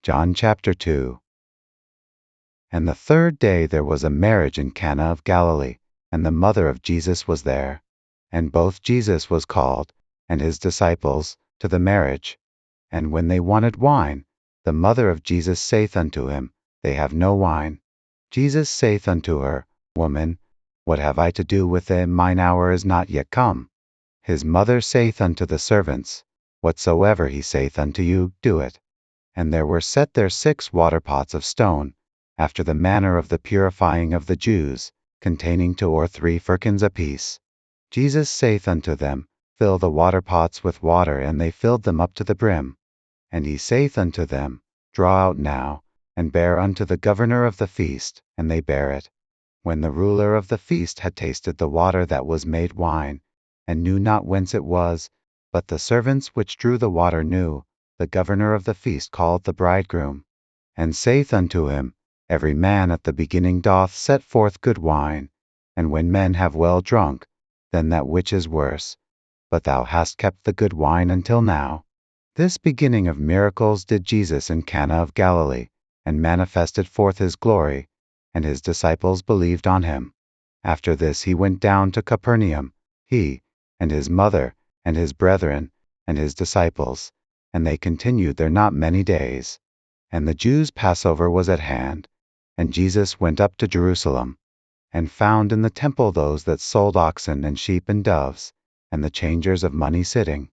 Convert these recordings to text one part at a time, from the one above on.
John chapter 2. And the third day there was a marriage in Cana of Galilee, and the mother of Jesus was there. And both Jesus was called, and his disciples, to the marriage. And when they wanted wine, the mother of Jesus saith unto him, They have no wine. Jesus saith unto her, Woman, what have I to do with it? Mine hour is not yet come. His mother saith unto the servants, Whatsoever he saith unto you, do it. And there were set there 6 water pots of stone, after the manner of the purifying of the Jews, containing 2 or 3 firkins apiece. Jesus saith unto them, Fill the water pots with water, and they filled them up to the brim. And he saith unto them, Draw out now, and bear unto the governor of the feast, and they bare it. When the ruler of the feast had tasted the water that was made wine, and knew not whence it was, but the servants which drew the water knew, the governor of the feast called the bridegroom, and saith unto him, Every man at the beginning doth set forth good wine, and when men have well drunk, then that which is worse. But thou hast kept the good wine until now. This beginning of miracles did Jesus in Cana of Galilee, and manifested forth his glory, and his disciples believed on him. After this he went down to Capernaum, he, and his mother, and his brethren, and his disciples, and they continued there not many days. And the Jews' Passover was at hand, and Jesus went up to Jerusalem, and found in the temple those that sold oxen and sheep and doves, and the changers of money sitting.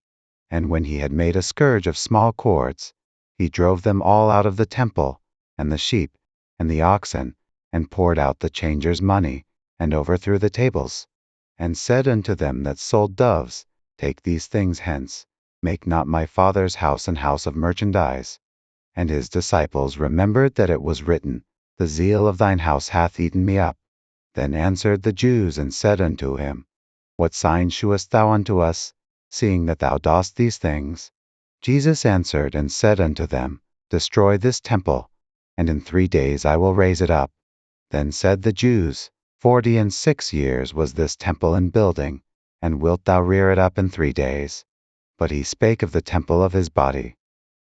And when he had made a scourge of small cords, he drove them all out of the temple, and the sheep, and the oxen, and poured out the changers' money, and overthrew the tables, and said unto them that sold doves, Take these things hence, make not my Father's house an house of merchandise. And his disciples remembered that it was written, The zeal of thine house hath eaten me up. Then answered the Jews and said unto him, What sign shewest thou unto us, seeing that thou dost these things? Jesus answered and said unto them, Destroy this temple, and in 3 days I will raise it up. Then said the Jews, 46 years was this temple in building, and wilt thou rear it up in 3 days? But he spake of the temple of his body.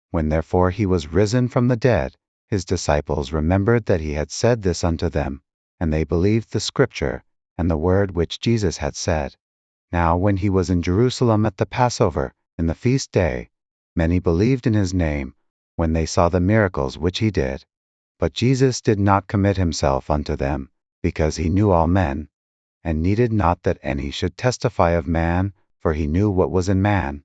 When therefore he was risen from the dead, his disciples remembered that he had said this unto them, and they believed the scripture, and the word which Jesus had said. Now when he was in Jerusalem at the Passover, in the feast day, many believed in his name, when they saw the miracles which he did. But Jesus did not commit himself unto them, because he knew all men, and needed not that any should testify of man, for he knew what was in man.